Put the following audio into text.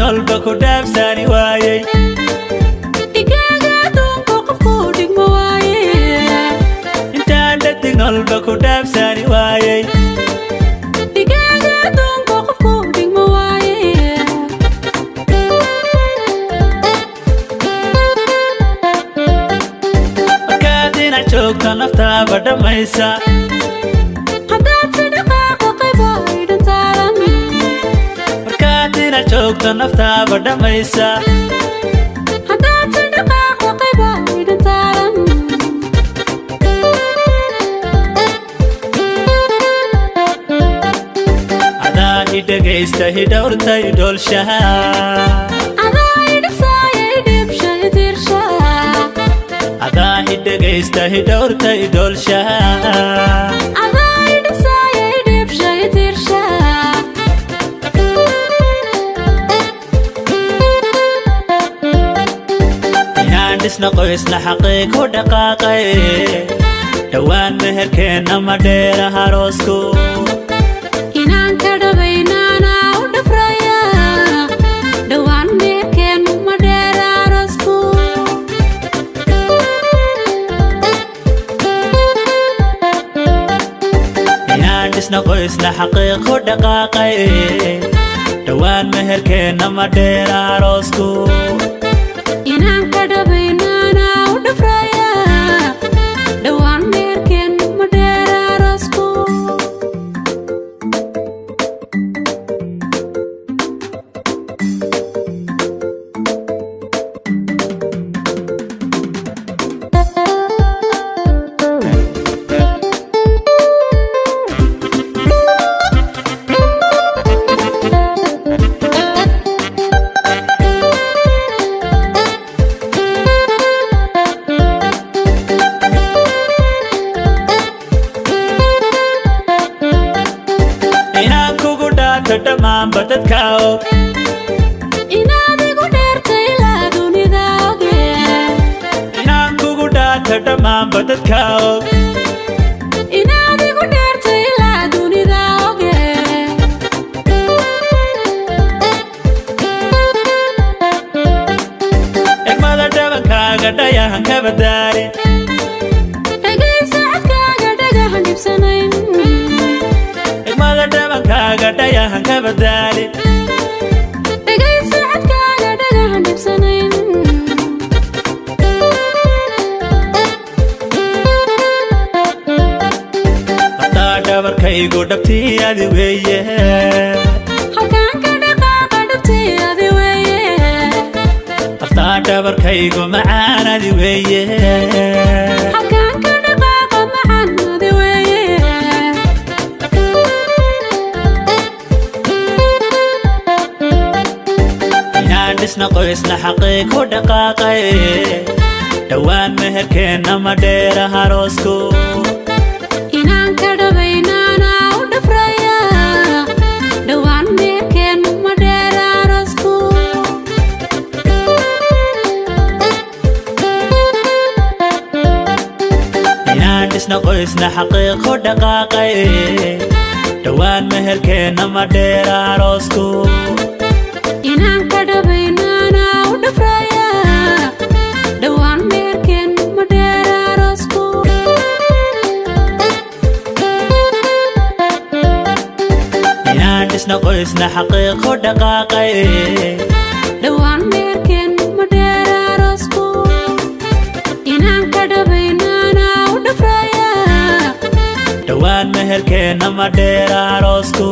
nolba ku dhaafsani waayey digaaga doonka qofku dhigma waaye intaan dhadig nolba ku dhaafsani waayey digaaga doonka qofku dhigma waaye markaad dhinac joogto naftaaba dhammaysa haddaad si dhaqaaqo qayba idhantaadan markaad dhinac joogto naftaaba dhammaysa haddaad si dhaqaaqo qayba idhantaadan adaa i dhegaysta i dhowrta i dhoolshaha adaa idhisaaya idhibsha idirsha adaa i dhegaysta i dhowrta i dhoolshaha adaa idhisaaya idhibsha idirsha inaan dhisna qoysna xaqiiq ku dhaqaaqay dhowaan meherkeenna ma dheera haroosku inaan ka dhabaynaana u dhafraya dhowaan meerkeennu ma dheera arosku inaan dhisna qoysna xaqiiq ku dhaqaaqay dhowaan meherkeenna ma dheera haroosku inaan ka dhabaynaana u dhafraya dhowaan meerkeennu ma dheera arosku inaan kugu dhaarto dhammaanba dadka og inaad igu dheertay ilaa dunida oge inaan kugu dhaarto dhammaanba dadka og inaad igu dheertay ilaa dunida oge egmada dhabankaaga dhayahan ka badaalin dhagaysa codkaaga dhagahan dhibsanayn egmada dhabankaaga dhayahan ka badaalin dhagaysa codkaaga dhagahan dhibsanayn aftaa dhabarkaygu dhabtii adi weeye halkaan ka dhaqaaqa dhabtay adi weeye aftaa dhabarkaygu macaan adi weeye halkaan ka dhaqaaqa macaan adi weeye inaan dhisna qoysna xaqiiq ku dhaqaaqay dhowaan meherkeenna ma dheera haroosku inaan ka dhabaynaana u dhafraya dhowaan meerkeennu ma dheera arosku inaan dhisna qoysna xaqiiq ku dhaqaaqay dhowaan meherkeenna ma dheera haroosku inaan ka dhabaynaana u dhafraya dhowaan meerkeennu ma dheera arosku inaan dhisna qoysna xaqiiq ku dhaqaaqay dhowaan meerkeennu ma dheera arosku inaan ka dhabaynaana u dhafraya dhowaan meherkeenna ma dheera haroosku